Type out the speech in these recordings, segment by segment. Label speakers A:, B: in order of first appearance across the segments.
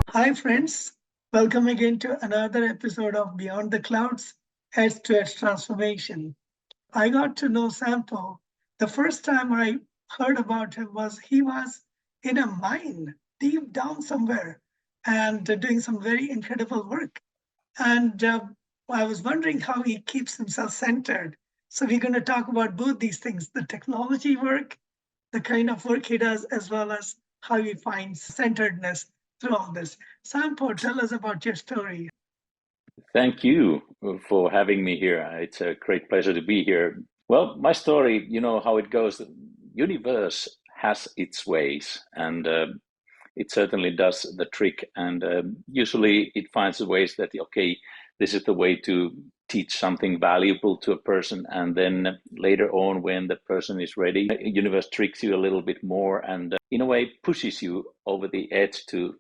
A: Hi, friends. Welcome again to another episode of Beyond the Clouds, Edge to Edge Transformation. I got to know Sampo. The first time I heard about him was he was in a mine deep down somewhere and doing some very incredible work. And I was wondering how he keeps himself centered. So we're going to talk about both these things, the technology work, the kind of work he does, as well as how he finds centeredness through all this. Sampo, tell us about your story.
B: Thank you for having me here. It's a great pleasure to be here. Well, my story, you know how it goes. The universe has its ways, and it certainly does the trick. And usually it finds the ways that, okay, this is the way to teach something valuable to a person. And then later on, when the person is ready, the universe tricks you a little bit more and in a way pushes you over the edge to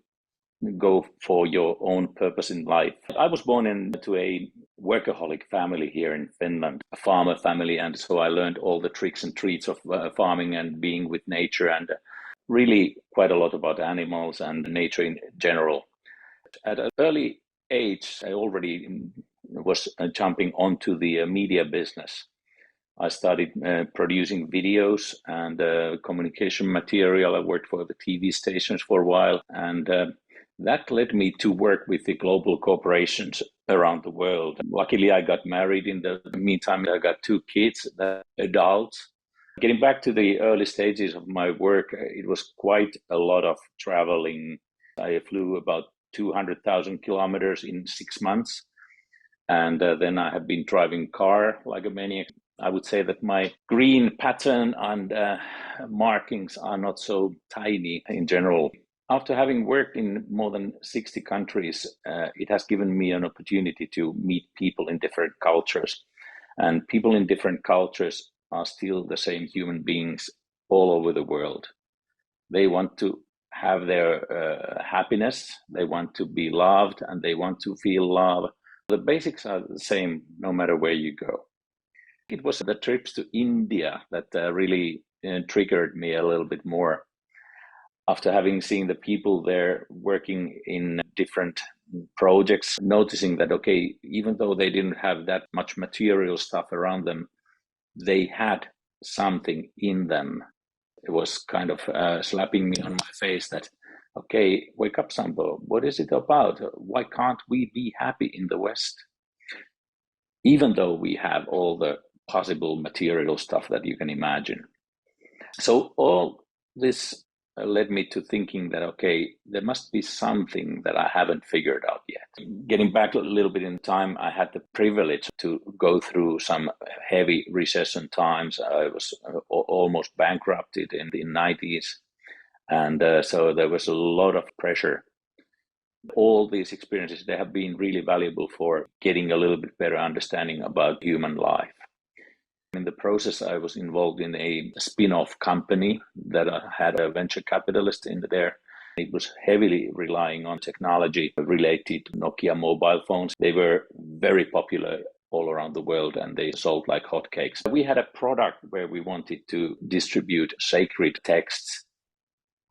B: go for your own purpose in life. I was born into a workaholic family here in Finland, a farmer family, and so I learned all the tricks and treats of farming and being with nature, and really quite a lot about animals and nature in general. At an early age, I already was jumping onto the media business. I started producing videos and communication material. I worked for the TV stations for a while, and that led me to work with the global corporations around the world. Luckily, I got married in the meantime. I got two kids, adults. Getting back to the early stages of my work, it was quite a lot of traveling. I flew about 200,000 kilometers in 6 months. And then I have been driving car like a maniac. I would say that my green pattern and markings are not so tiny in general. After having worked in more than 60 countries, it has given me an opportunity to meet people in different cultures. And people in different cultures are still the same human beings all over the world. They want to have their happiness, they want to be loved, and they want to feel love. The basics are the same no matter where you go. It was the trips to India that really triggered me a little bit more. After having seen the people there working in different projects, noticing that, okay, even though they didn't have that much material stuff around them, they had something in them. It was kind of slapping me on my face that, okay, wake up, Sampo. What is it about? Why can't we be happy in the West? Even though we have all the possible material stuff that you can imagine. So all this led me to thinking that, okay, there must be something that I haven't figured out yet. Getting back a little bit in time, I had the privilege to go through some heavy recession times. I was almost bankrupted in the 90s. And so there was a lot of pressure. All these experiences, they have been really valuable for getting a little bit better understanding about human life. In the process, I was involved in a spin-off company that had a venture capitalist in there. It was heavily relying on technology related to Nokia mobile phones. They were very popular all around the world and they sold like hotcakes. We had a product where we wanted to distribute sacred texts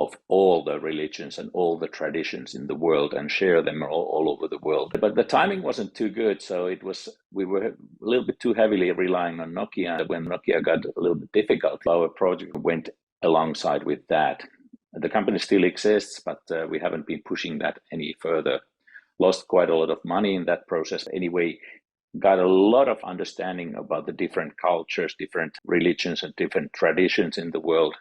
B: of all the religions and all the traditions in the world and share them all over the world. But the timing wasn't too good, so we were a little bit too heavily relying on Nokia. When Nokia got a little bit difficult, our project went alongside with that. The company still exists, but we haven't been pushing that any further. Lost quite a lot of money in that process. Anyway, got a lot of understanding about the different cultures, different religions, and different traditions in the world.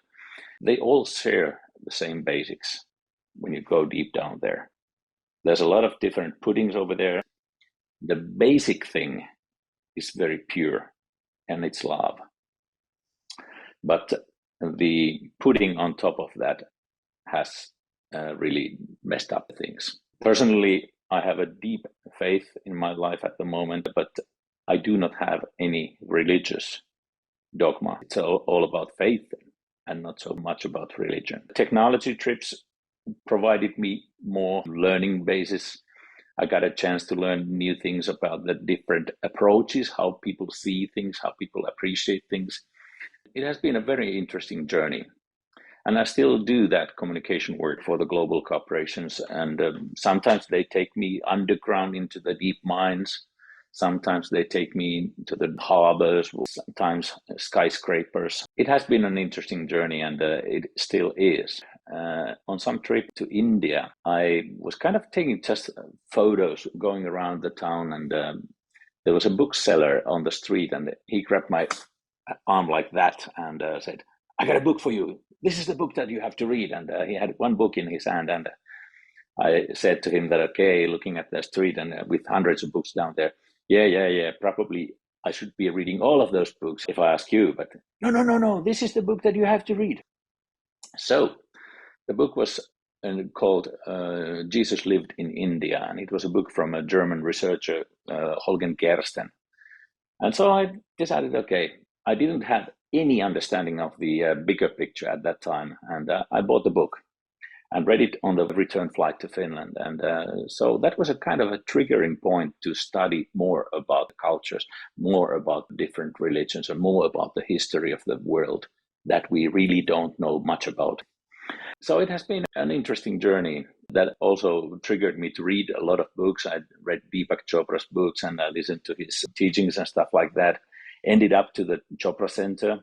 B: They all share the same basics when you go deep down there. There's a lot of different puddings over there. The basic thing is very pure, and it's love. But the pudding on top of that has really messed up things. Personally, I have a deep faith in my life at the moment, but I do not have any religious dogma. It's all about faith and not so much about religion. Technology trips provided me more learning basis. I got a chance to learn new things about the different approaches, how people see things, how people appreciate things. It has been a very interesting journey. And I still do that communication work for the global corporations. And sometimes they take me underground into the deep mines. Sometimes they take me to the harbors, sometimes skyscrapers. It has been an interesting journey, and it still is. On some trip to India, I was kind of taking just photos going around the town, and there was a bookseller on the street, and he grabbed my arm like that and said, "I got a book for you. This is the book that you have to read." And he had one book in his hand, and I said to him that, okay, looking at the street and with hundreds of books down there, yeah, probably I should be reading all of those books if I ask you, but no, this is the book that you have to read. So the book was called Jesus Lived in India, and it was a book from a German researcher, Holgen Gersten. And so I decided, okay, I didn't have any understanding of the bigger picture at that time, and I bought the book and read it on the return flight to Finland. And so that was a kind of a triggering point to study more about the cultures, more about different religions, and more about the history of the world that we really don't know much about. So it has been an interesting journey that also triggered me to read a lot of books. I read Deepak Chopra's books and I listened to his teachings and stuff like that. Ended up to the Chopra Center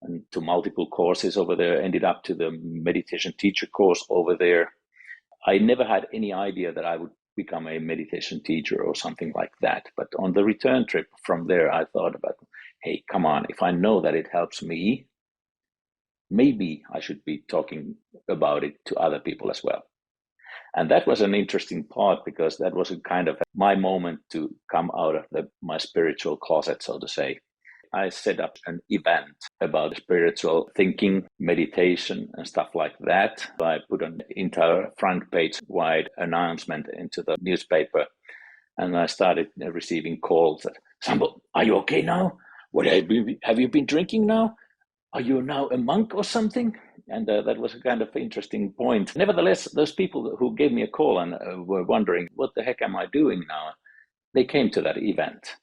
B: and to multiple courses over there, ended up to the meditation teacher course over there. I never had any idea that I would become a meditation teacher or something like that. But on the return trip from there, I thought about, hey, come on, if I know that it helps me, maybe I should be talking about it to other people as well. And that was an interesting part because that was a kind of my moment to come out of my spiritual closet, so to say. I set up an event about spiritual thinking, meditation, and stuff like that. I put an entire front page wide announcement into the newspaper, and I started receiving calls that, "Sampo, are you okay now? What have you been drinking now? Are you now a monk or something?" And that was a kind of interesting point. Nevertheless, those people who gave me a call and were wondering, what the heck am I doing now? They came to that event.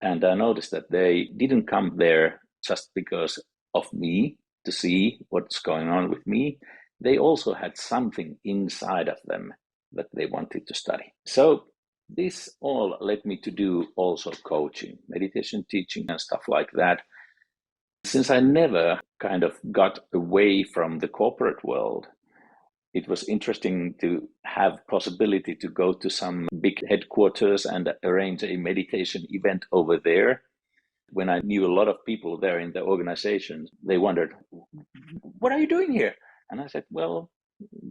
B: And I noticed that they didn't come there just because of me, to see what's going on with me. They also had something inside of them that they wanted to study. So this all led me to do also coaching, meditation teaching and stuff like that. Since I never kind of got away from the corporate world, it was interesting to have possibility to go to some big headquarters and arrange a meditation event over there. When I knew a lot of people there in the organization, they wondered, "What are you doing here?" And I said, "Well,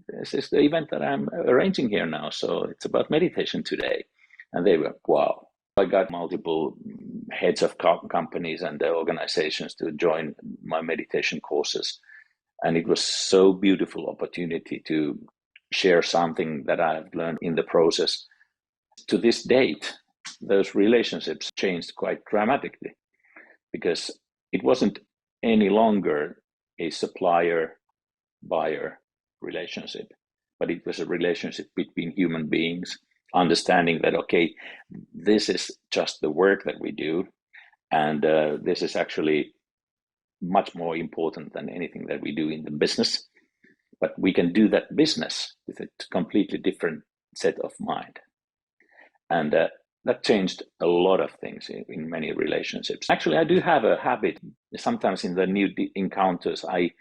B: this is the event that I'm arranging here now, so it's about meditation today." And they were, "Wow." I got multiple heads of companies and organizations to join my meditation courses. And it was so beautiful opportunity to share something that I've learned in the process. To this date, those relationships changed quite dramatically because it wasn't any longer a supplier-buyer relationship, but it was a relationship between human beings, understanding that, okay, this is just the work that we do, and this is actually much more important than anything that we do in the business. But we can do that business with a completely different set of mind. And that changed a lot of things in many relationships. Actually, I do have a habit. Sometimes in the new encounters, I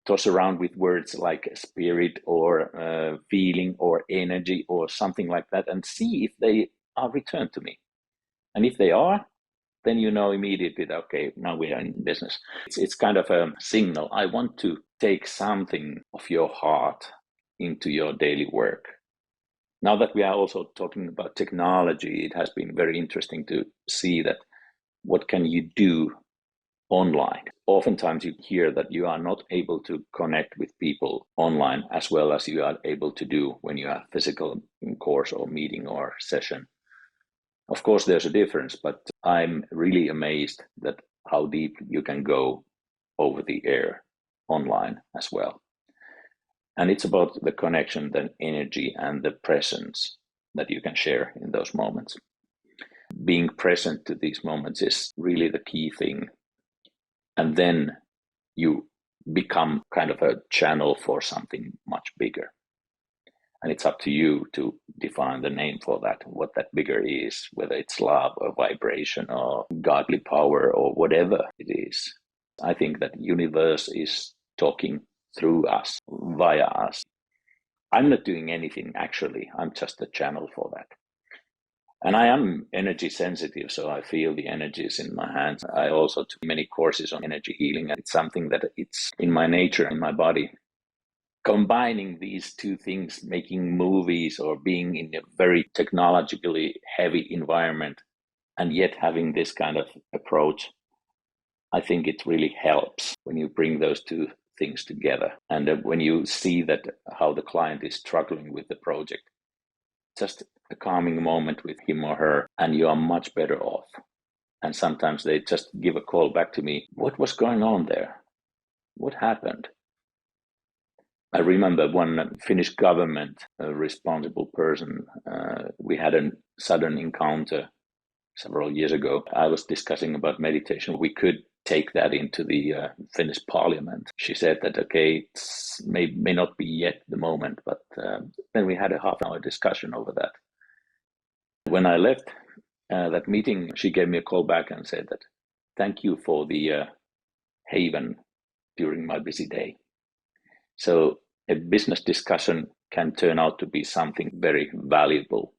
B: toss around with words like spirit or feeling or energy or something like that and see if they are returned to me. And if they are, then you know immediately that, okay, now we are in business. It's kind of a signal. I want to take something of your heart into your daily work. Now that we are also talking about technology, it has been very interesting to see that what can you do online. Oftentimes you hear that you are not able to connect with people online as well as you are able to do when you have physical course or meeting or session. Of course, there's a difference, but I'm really amazed that how deep you can go over the air online as well. And it's about the connection, the energy, and the presence that you can share in those moments. Being present to these moments is really the key thing. And then you become kind of a channel for something much bigger. And it's up to you to define the name for that, what that bigger is, whether it's love or vibration or godly power or whatever it is. I think that universe is talking through us, via us. I'm not doing anything, actually. I'm just a channel for that. And I am energy sensitive, so I feel the energies in my hands. I also took many courses on energy healing, and it's something that it's in my nature, in my body. Combining these two things, making movies or being in a very technologically heavy environment, and yet having this kind of approach, I think it really helps when you bring those two things together. And when you see that how the client is struggling with the project, just a calming moment with him or her, and you are much better off. And sometimes they just give a call back to me. What was going on there? What happened? I remember one Finnish government responsible person, we had a sudden encounter several years ago. I was discussing about meditation. We could take that into the Finnish parliament. She said that, okay, it may not be yet the moment, but then we had a half-hour discussion over that. When I left that meeting, she gave me a call back and said that, thank you for the haven during my busy day. So a business discussion can turn out to be something very valuable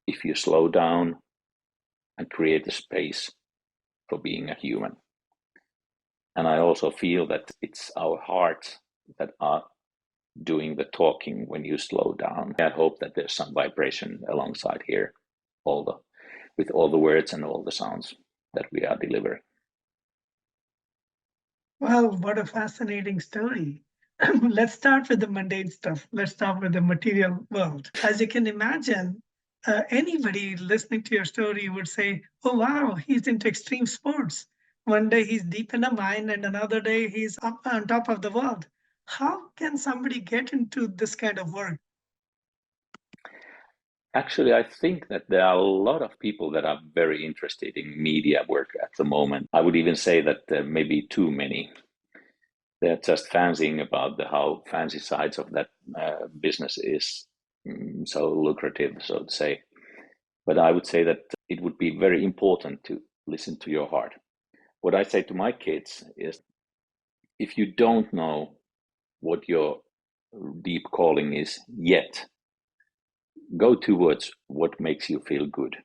B: if you slow down and create a space for being a human. And I also feel that it's our hearts that are doing the talking when you slow down. I hope that there's some vibration alongside here, with all the words and all the sounds that we are delivering.
A: Well, what a fascinating story. Let's start with the mundane stuff. Let's start with the material world. As you can imagine, anybody listening to your story would say, oh, wow, he's into extreme sports. One day he's deep in a mine, and another day he's up on top of the world. How can somebody get into this kind of work?
B: Actually, I think that there are a lot of people that are very interested in media work at the moment. I would even say that maybe too many. They're just fancying about how fancy sides of that business is so lucrative, so to say. But I would say that it would be very important to listen to your heart. What I say to my kids is, if you don't know what your deep calling is yet, go towards what makes you feel good.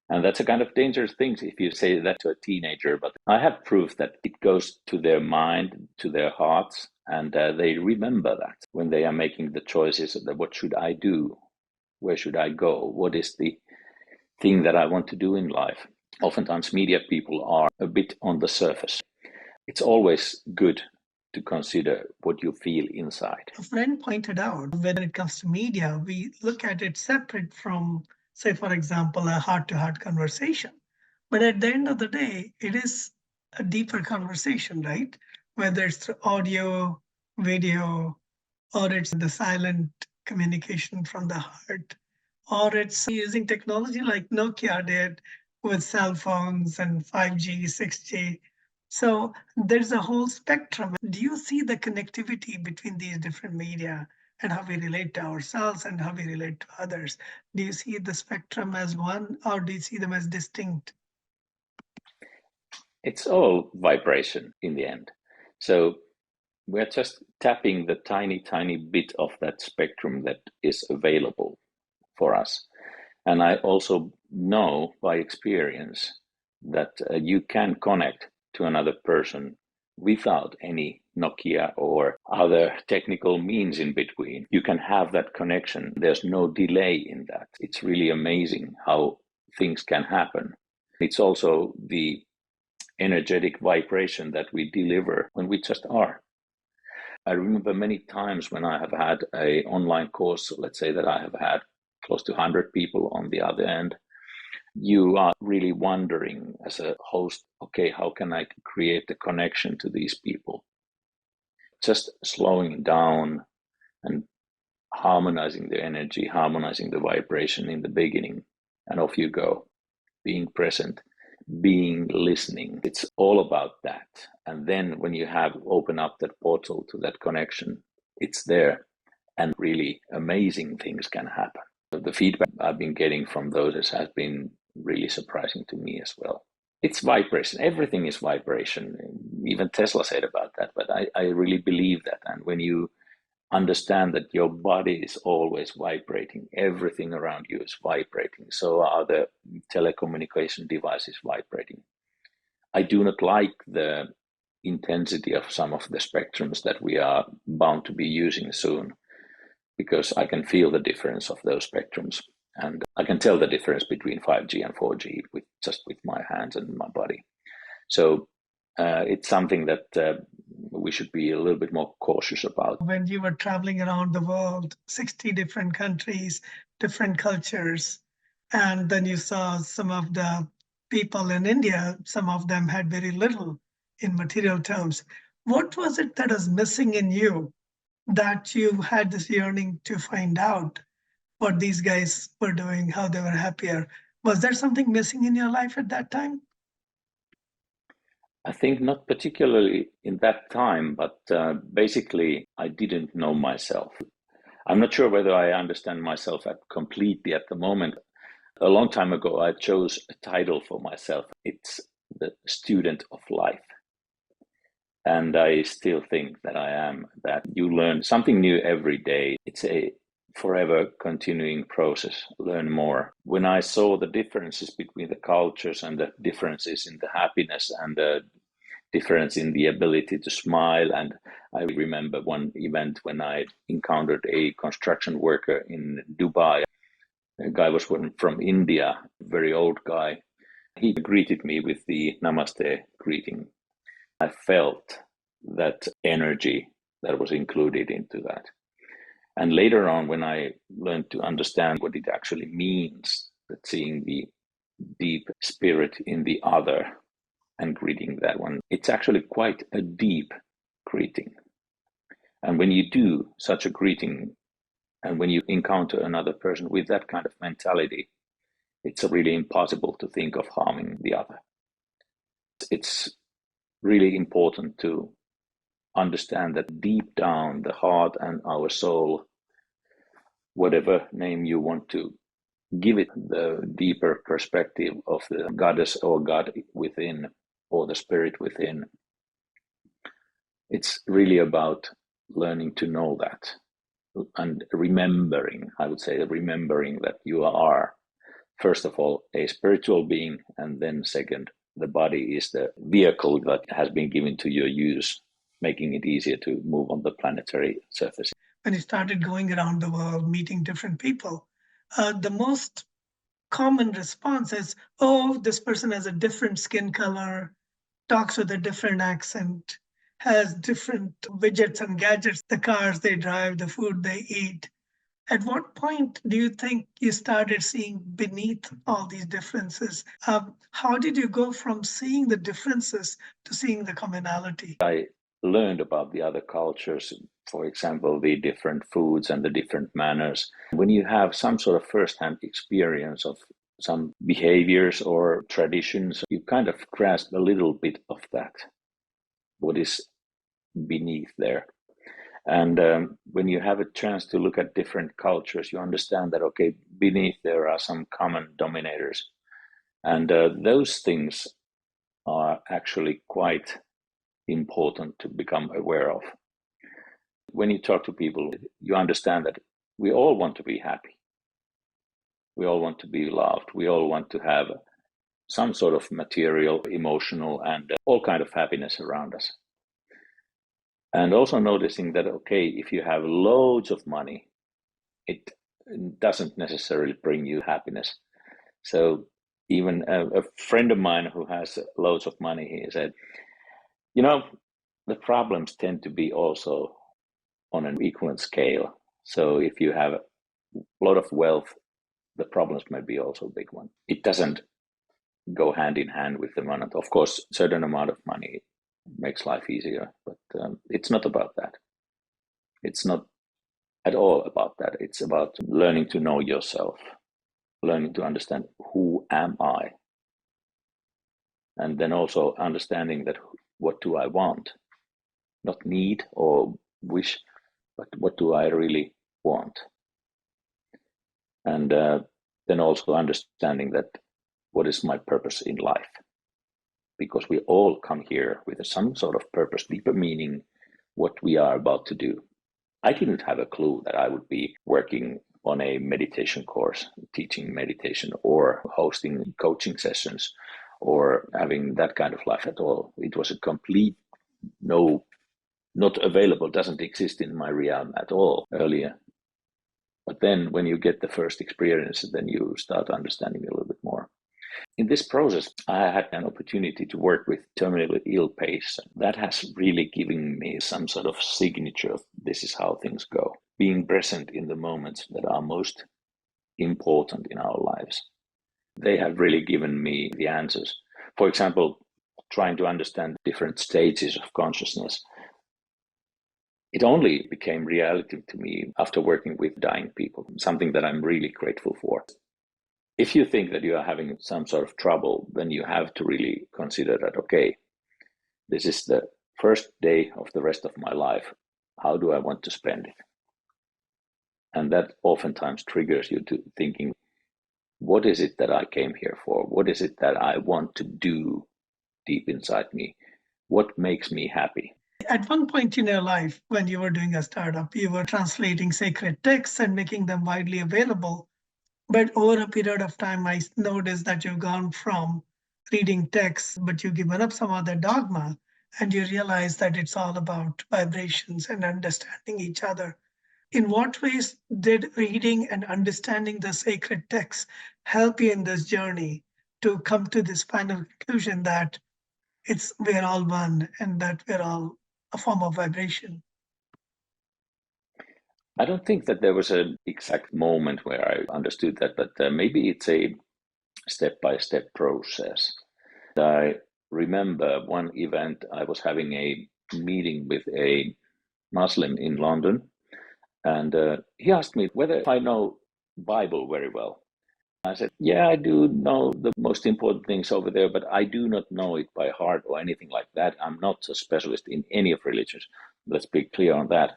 B: And that's a kind of dangerous thing if you say that to a teenager, but I have proof that it goes to their mind, to their hearts, and they remember that when they are making the choices of what should I do? Where should I go? What is the thing that I want to do in life? Oftentimes media people are a bit on the surface. It's always good to consider what you feel inside.
A: A friend pointed out when it comes to media, we look at it separate from, say, for example, a heart to heart conversation. But at the end of the day, it is a deeper conversation, right? Whether it's through audio, video, or it's the silent communication from the heart, or it's using technology like Nokia did with cell phones and 5G, 6G. So there's a whole spectrum. Do you see the connectivity between these different media and how we relate to ourselves and how we relate to others? Do you see the spectrum as one, or do you see them as distinct?
B: It's all vibration in the end. So we're just tapping the tiny, tiny bit of that spectrum that is available for us. And I also know by experience that you can connect to another person without any Nokia or other technical means in between. You can have that connection. There's no delay in that. It's really amazing how things can happen. It's also the energetic vibration that we deliver when we just are. I remember many times when I have had an online course, let's say that I have had close to 100 people on the other end, you are really wondering as a host, okay, how can I create a connection to these people? Just slowing down and harmonizing the energy, harmonizing the vibration in the beginning, and off you go, being present, being listening. It's all about that. And then when you have opened up that portal to that connection, it's there, and really amazing things can happen. The feedback I've been getting from those has been really surprising to me as well. It's vibration. Everything is vibration. Even Tesla said about that, but I really believe that. And when you understand that your body is always vibrating, everything around you is vibrating, so are the telecommunication devices vibrating. I do not like the intensity of some of the spectrums that we are bound to be using soon, because I can feel the difference of those spectrums, and I can tell the difference between 5G and 4G with my hands and my body. So it's something that we should be a little bit more cautious about.
A: When you were traveling around the world, 60 different countries, different cultures, and then you saw some of the people in India, some of them had very little in material terms. What was it that was missing in you that you had this yearning to find out what these guys were doing, how they were happier? Was there something missing in your life at that time?
B: I think not particularly in that time, but basically I didn't know myself. I'm not sure whether I understand myself completely at the moment. A long time ago, I chose a title for myself. It's the student of life. And I still think that I am that. You learn something new every day. It's a forever continuing process. Learn more. When I saw the differences between the cultures and the differences in the happiness and the difference in the ability to smile, and I remember one event when I encountered a construction worker in Dubai. A guy was from India, very old guy. He greeted me with the Namaste greeting. I felt that energy that was included into that. And later on, when I learned to understand what it actually means, that seeing the deep spirit in the other and greeting that one, it's actually quite a deep greeting. And when you do such a greeting, and when you encounter another person with that kind of mentality, it's really impossible to think of harming the other. It's really important to understand that deep down, the heart and our soul, whatever name you want to give it, the deeper perspective of the goddess or God within, or the spirit within, it's really about learning to know that and remembering, I would say, remembering that you are, first of all, a spiritual being, and then second, the body is the vehicle that has been given to your use, making it easier to move on the planetary surface.
A: When you started going around the world, meeting different people, the most common response is, oh, this person has a different skin color, talks with a different accent, has different widgets and gadgets, the cars they drive, the food they eat. At what point do you think you started seeing beneath all these differences? How did you go from seeing the differences to seeing the commonality?
B: I learned about the other cultures, for example, the different foods and the different manners. When you have some sort of first-hand experience of some behaviors or traditions, you kind of grasp a little bit of that, what is beneath there. And when you have a chance to look at different cultures, you understand that, okay, beneath there are some common dominators. And those things are actually quite important to become aware of. When you talk to people, you understand that we all want to be happy. We all want to be loved. We all want to have some sort of material, emotional, and all kind of happiness around us. And also noticing that, okay, if you have loads of money, it doesn't necessarily bring you happiness. So even a friend of mine who has loads of money, he said, you know, the problems tend to be also on an equivalent scale. So if you have a lot of wealth, the problems may be also a big one. It doesn't go hand in hand with the money. Of course, a certain amount of money makes life easier, but it's not about that. It's not at all about that. It's about learning to know yourself, learning to understand who am I, and then also understanding that what do I want? Not need or wish, but what do I really want? And then also understanding that what is my purpose in life? Because we all come here with some sort of purpose, deeper meaning, what we are about to do. I didn't have a clue that I would be working on a meditation course, teaching meditation or hosting coaching sessions or having that kind of life at all. It was a complete no, not available, doesn't exist in my realm at all earlier. But then when you get the first experience, then you start understanding a little bit more. In this process, I had an opportunity to work with terminally ill patients. That has really given me some sort of signature of this is how things go. Being present in the moments that are most important in our lives. They have really given me the answers. For example, trying to understand different stages of consciousness. It only became reality to me after working with dying people, something that I'm really grateful for. If you think that you are having some sort of trouble, then you have to really consider that, okay, this is the first day of the rest of my life. How do I want to spend it? And that oftentimes triggers you to thinking, what is it that I came here for? What is it that I want to do deep inside me? What makes me happy?
A: At one point in your life, when you were doing a startup, you were translating sacred texts and making them widely available. But over a period of time, I noticed that you've gone from reading texts, but you've given up some other dogma, and you realize that it's all about vibrations and understanding each other. In what ways did reading and understanding the sacred texts help you in this journey to come to this final conclusion that we're all one and that we're all a form of vibration?
B: I don't think that there was an exact moment where I understood that, but maybe it's a step-by-step process. I remember one event, I was having a meeting with a Muslim in London, and he asked me whether I know Bible very well. I said, yeah, I do know the most important things over there, but I do not know it by heart or anything like that. I'm not a specialist in any of religions. Let's be clear on that.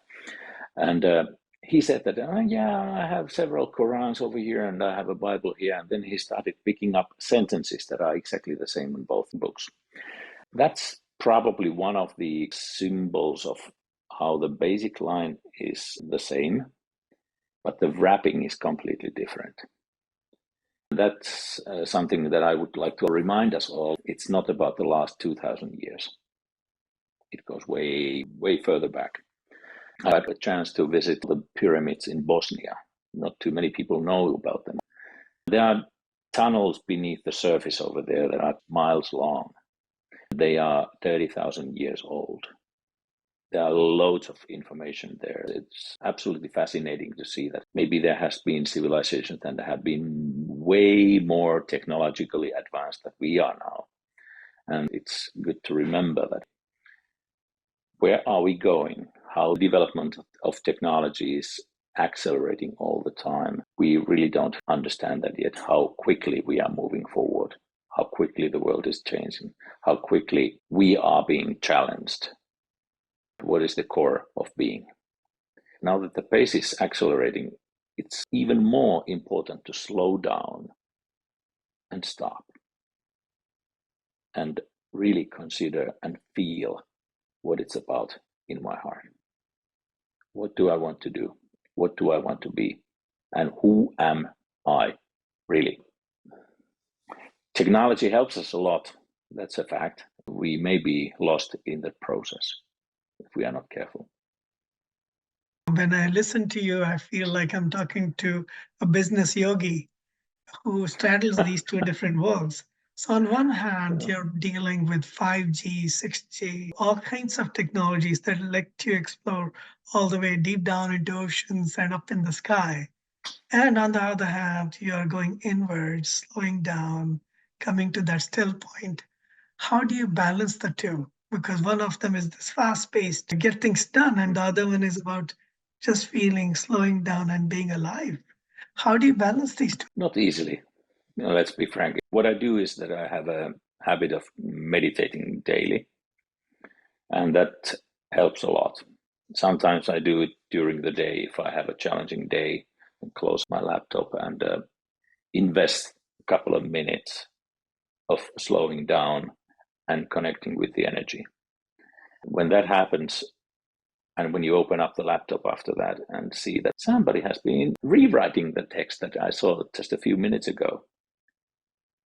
B: And he said that, yeah, I have several Qurans over here and I have a Bible here. And then he started picking up sentences that are exactly the same in both books. That's probably one of the symbols of how the basic line is the same, but the wrapping is completely different. That's something that I would like to remind us all. It's not about the last 2,000 years. It goes way, way further back. I had a chance to visit the pyramids in Bosnia. Not too many people know about them. There are tunnels beneath the surface over there that are miles long. They are 30,000 years old. There are loads of information there. It's absolutely fascinating to see that maybe there has been civilizations that have been way more technologically advanced than we are now. And it's good to remember that. Where are we going? How development of technology is accelerating all the time. We really don't understand that yet, how quickly we are moving forward, how quickly the world is changing, how quickly we are being challenged. What is the core of being? Now that the pace is accelerating, it's even more important to slow down and stop and really consider and feel what it's about in my heart. What do I want to do? What do I want to be? And who am I really? Technology helps us a lot. That's a fact. We may be lost in the process if we are not careful.
A: When I listen to you, I feel like I'm talking to a business yogi who straddles these two different worlds. So, on one hand, you're dealing with 5G, 6G, all kinds of technologies that let you explore all the way deep down into oceans and up in the sky. And on the other hand, you are going inwards, slowing down, coming to that still point. How do you balance the two? Because one of them is this fast pace to get things done, and the other one is about just feeling, slowing down, and being alive. How do you balance these two?
B: Not easily. Let's be frank. What I do is that I have a habit of meditating daily. And that helps a lot. Sometimes I do it during the day if I have a challenging day, and close my laptop and invest a couple of minutes of slowing down and connecting with the energy. When that happens, and when you open up the laptop after that and see that somebody has been rewriting the text that I saw just a few minutes ago,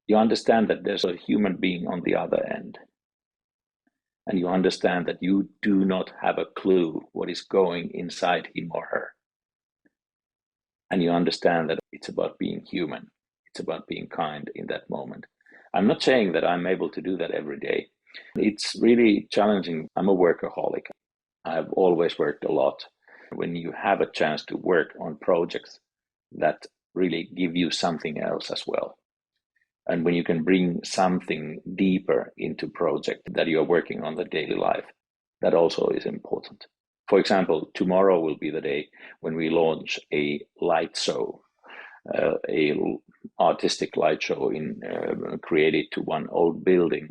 B: you understand that there's a human being on the other end. And you understand that you do not have a clue what is going inside him or her. And you understand that it's about being human. It's about being kind in that moment. I'm not saying that I'm able to do that every day. It's really challenging. I'm a workaholic. I've always worked a lot. When you have a chance to work on projects that really give you something else as well, and when you can bring something deeper into project that you're working on the daily life, that also is important. For example, tomorrow will be the day when we launch a light show, a artistic light show created to one old building.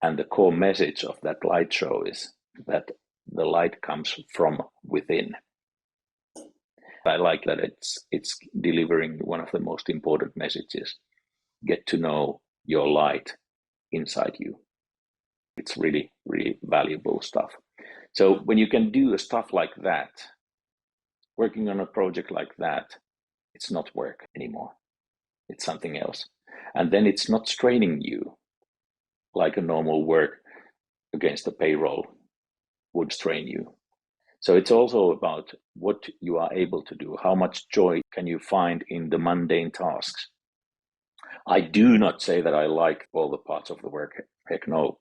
B: And the core message of that light show is that the light comes from within. I like that it's delivering one of the most important messages. Get to know your light inside you. It's really, really valuable stuff. So when you can do stuff like that, working on a project like that, it's not work anymore. It's something else. And then it's not straining you like a normal work against the payroll would strain you. So it's also about what you are able to do. How much joy can you find in the mundane tasks? I do not say that I like all the parts of the work. Heck no.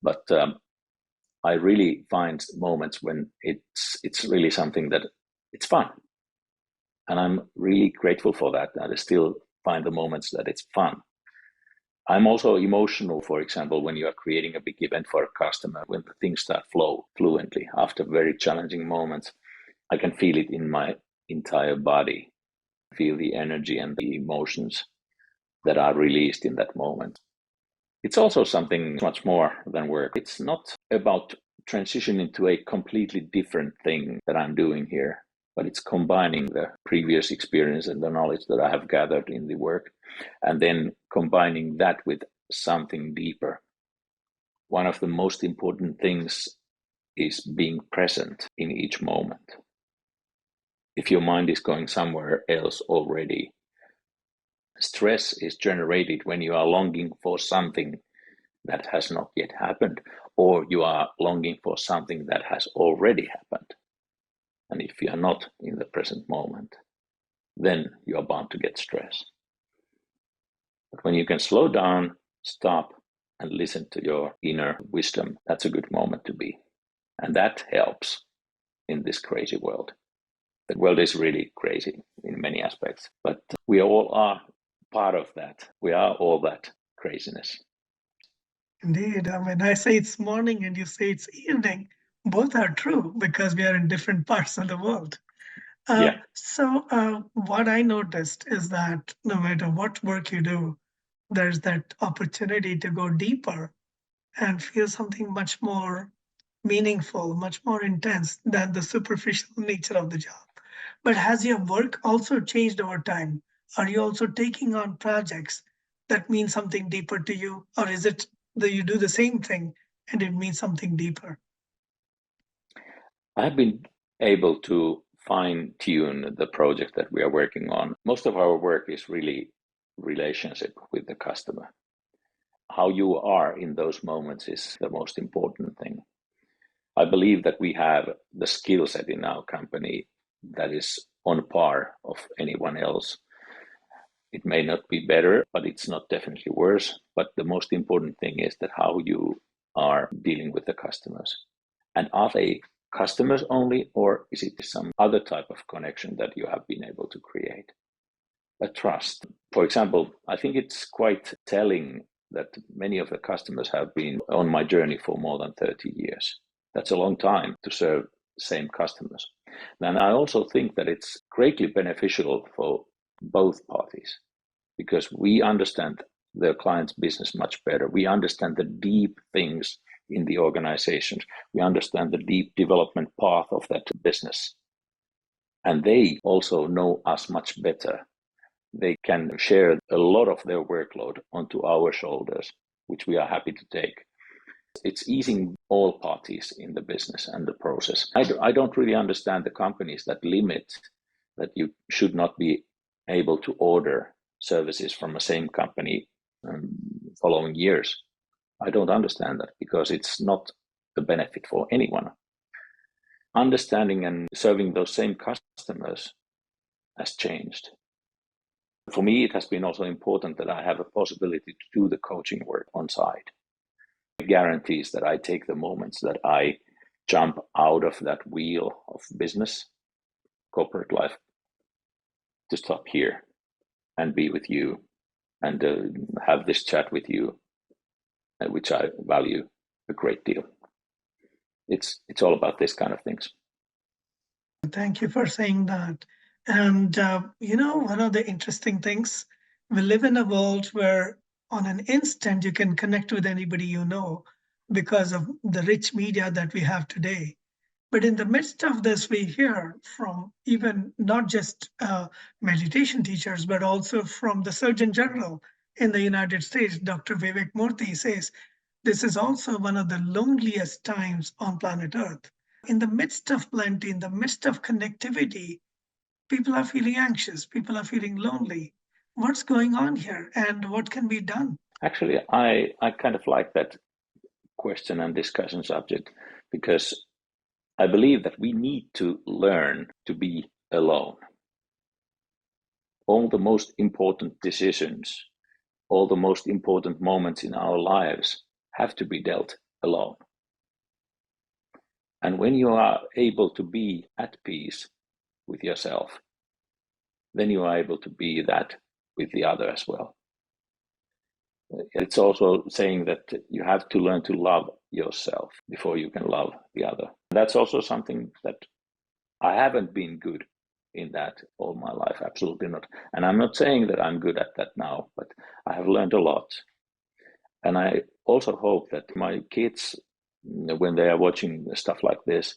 B: But I really find moments when it's really something that it's fun. And I'm really grateful for that. I still find the moments that it's fun. I'm also emotional, for example, when you are creating a big event for a customer, when the things start flow fluently after very challenging moments, I can feel it in my entire body, feel the energy and the emotions that are released in that moment. It's also something much more than work. It's not about transitioning to a completely different thing that I'm doing here, but it's combining the previous experience and the knowledge that I have gathered in the work, and then combining that with something deeper. One of the most important things is being present in each moment. If your mind is going somewhere else already, stress is generated when you are longing for something that has not yet happened, or you are longing for something that has already happened. And if you are not in the present moment, then you are bound to get stress. But when you can slow down, stop, and listen to your inner wisdom, that's a good moment to be. And that helps in this crazy world. The world is really crazy in many aspects, but we all are part of that. We are all that craziness.
A: Indeed. When I say it's morning and you say it's evening, both are true because we are in different parts of the world.
B: Yeah.
A: What I noticed is that no matter what work you do, there's that opportunity to go deeper and feel something much more meaningful, much more intense than the superficial nature of the job. But has your work also changed over time? Are you also taking on projects that mean something deeper to you? Or is it that you do the same thing and it means something deeper?
B: I've been able to fine tune the project that we are working on. Most of our work is really relationship with the customer. How you are in those moments is the most important thing. I believe that we have the skill set in our company that is on par of anyone else. It may not be better, but it's not definitely worse. But the most important thing is that how you are dealing with the customers. And are they customers only, or is it some other type of connection that you have been able to create? A trust. For example, I think it's quite telling that many of the customers have been on my journey for more than 30 years. That's a long time to serve the same customers. And I also think that it's greatly beneficial for both parties because we understand the client's business much better. We understand the deep things in the organizations. We understand the deep development path of that business. And they also know us much better. They can share a lot of their workload onto our shoulders, which we are happy to take. It's easing all parties in the business and the process. I don't really understand the companies that limit that you should not be able to order services from the same company following years. I don't understand that because it's not a benefit for anyone. Understanding and serving those same customers has changed. For me, it has been also important that I have a possibility to do the coaching work on site. It guarantees that I take the moments that I jump out of that wheel of business, corporate life, to stop here and be with you and have this chat with you, which I value a great deal. It's all about this kind of things.
A: Thank you for saying that. And, one of the interesting things, we live in a world where on an instant you can connect with anybody you know because of the rich media that we have today. But in the midst of this, we hear from even not just meditation teachers, but also from the Surgeon General in the United States, Dr. Vivek Murthy says, this is also one of the loneliest times on planet Earth. In the midst of plenty, in the midst of connectivity, people are feeling anxious, people are feeling lonely. What's going on here and what can be done?
B: Actually, I kind of like that question and discussion subject because I believe that we need to learn to be alone. All the most important decisions, all the most important moments in our lives have to be dealt alone. And when you are able to be at peace with yourself, then you are able to be that with the other as well. It's also saying that you have to learn to love yourself before you can love the other. That's also something that I haven't been good in that all my life, absolutely not. And I'm not saying that I'm good at that now, but I have learned a lot. And I also hope that my kids, when they are watching stuff like this,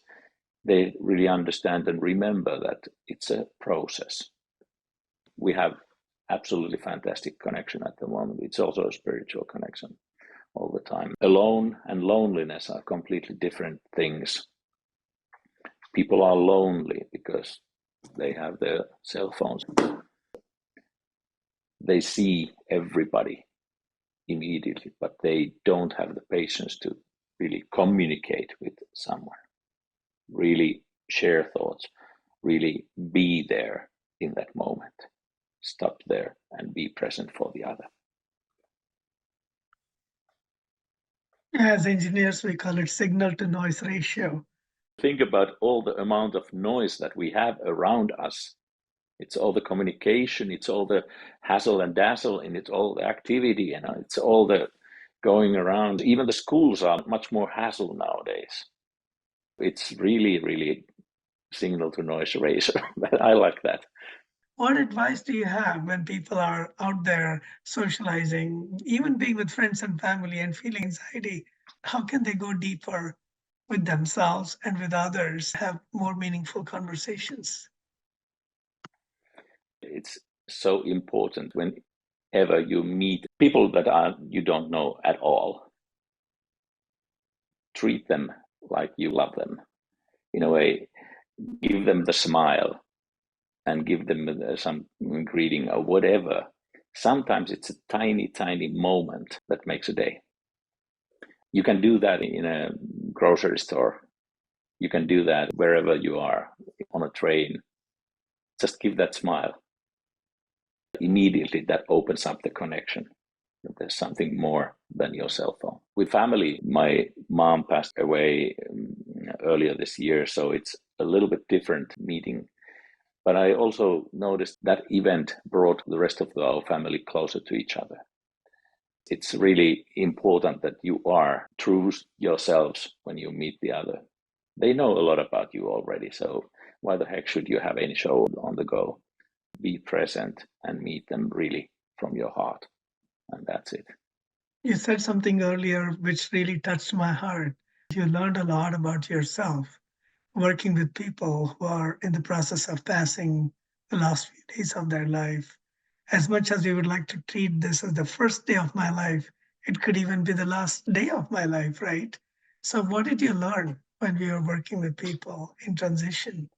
B: they really understand and remember that it's a process. We have absolutely fantastic connection at the moment. It's also a spiritual connection all the time. Alone and loneliness are completely different things. People are lonely because they have their cell phones. They see everybody immediately, but they don't have the patience to really communicate with someone, really share thoughts, really be there in that moment. Stop there and be present for the other.
A: As engineers, we call it signal to noise ratio.
B: Think about all the amount of noise that we have around us. It's all the communication, it's all the hassle and dazzle, and it's all the activity, it's all the going around. Even the schools are much more hassle nowadays. It's really, really signal to noise ratio. I like that.
A: What advice do you have when people are out there socializing, even being with friends and family and feeling anxiety? How can they go deeper with themselves and with others, have more meaningful conversations?
B: It's so important whenever you meet people that you don't know at all. Treat them like you love them. In a way, give them the smile and give them some greeting or whatever. Sometimes it's a tiny, tiny moment that makes a day. You can do that in a grocery store. You can do that wherever you are, on a train. Just give that smile. Immediately that opens up the connection. There's something more than your cell phone. With family, my mom passed away earlier this year, so it's a little bit different meeting. But I also noticed that event brought the rest of our family closer to each other. It's really important that you are true yourselves when you meet the other. They know a lot about you already, so why the heck should you have any show on the go? Be present and meet them really from your heart, and that's it.
A: You said something earlier which really touched my heart. You learned a lot about yourself working with people who are in the process of passing the last few days of their life. As much as we would like to treat this as the first day of my life, it could even be the last day of my life, right? So, what did you learn when we were working with people in transition?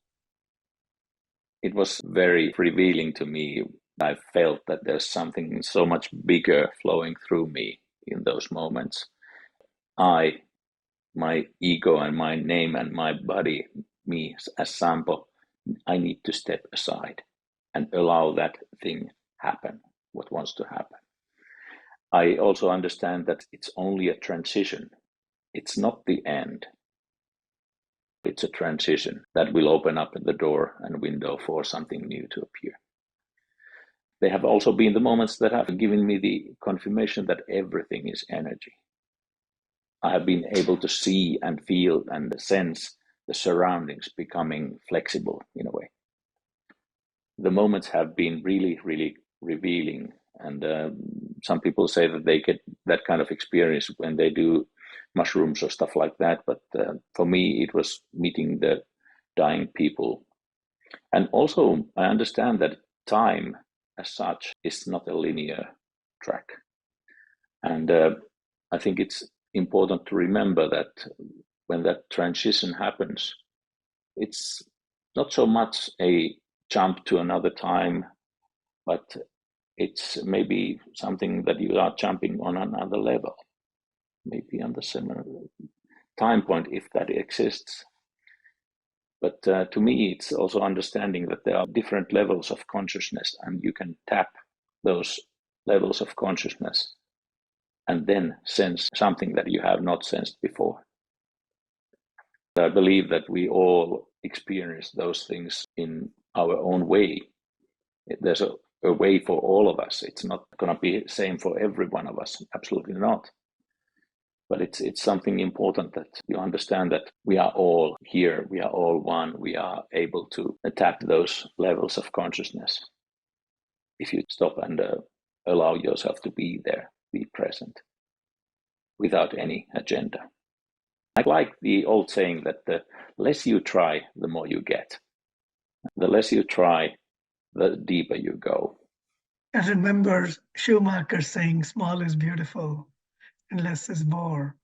B: It was very revealing to me. I felt that there's something so much bigger flowing through me in those moments. I, my ego and my name and my body, me as Sampo, I need to step aside and allow that thing happen, what wants to happen. I also understand that it's only a transition. It's not the end. It's a transition that will open up the door and window for something new to appear. They have also been the moments that have given me the confirmation that everything is energy. I have been able to see and feel and sense the surroundings becoming flexible in a way. The moments have been really, really revealing. And some people say that they get that kind of experience when they do mushrooms or stuff like that. But for me, it was meeting the dying people. And also, I understand that time as such is not a linear track. And I think it's important to remember that when that transition happens, it's not so much a jump to another time, but it's maybe something that you are jumping on another level, maybe on the similar time point if that exists. But to me, it's also understanding that there are different levels of consciousness, and you can tap those levels of consciousness and then sense something that you have not sensed before. I believe that we all experience those things in our own way. There's a way for all of us. It's not going to be the same for every one of us. Absolutely not. But it's something important that you understand that we are all here. We are all one. We are able to tap those levels of consciousness if you stop and allow yourself to be there, be present, without any agenda. I like the old saying that the less you try, the more you get. The less you try, the deeper you go.
A: I remember Schumacher saying, "Small is beautiful and less is more."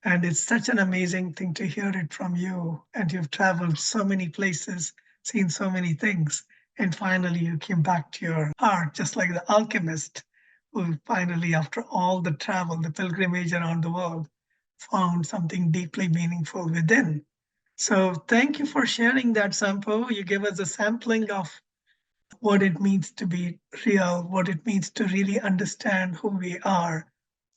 A: And it's such an amazing thing to hear it from you. And you've traveled so many places, seen so many things. And finally, you came back to your heart, just like the alchemist who finally, after all the travel, the pilgrimage around the world, found something deeply meaningful within. So thank you for sharing that, Sampo. You gave us a sampling of what it means to be real, what it means to really understand who we are.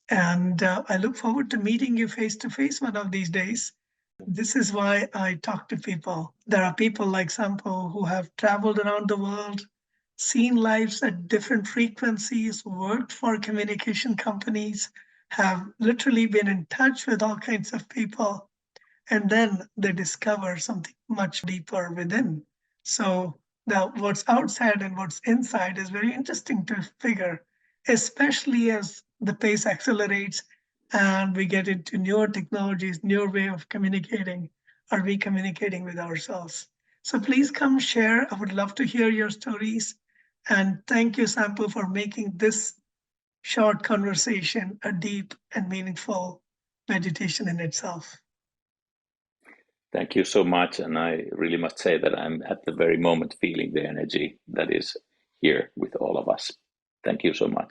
A: And I look forward to meeting you face to face one of these days. This is why I talk to people. There are people like Sampo who have traveled around the world, seen lives at different frequencies, worked for communication companies, have literally been in touch with all kinds of people, and then they discover something much deeper within. So the what's outside and what's inside is very interesting to figure, especially as the pace accelerates and we get into newer technologies, newer way of communicating. Are we communicating with ourselves? So please come share. I would love to hear your stories. And thank you, Sample, for making this short conversation a deep and meaningful meditation in itself.
B: Thank you so much. And I really must say that I'm at the very moment feeling the energy that is here with all of us. Thank you so much.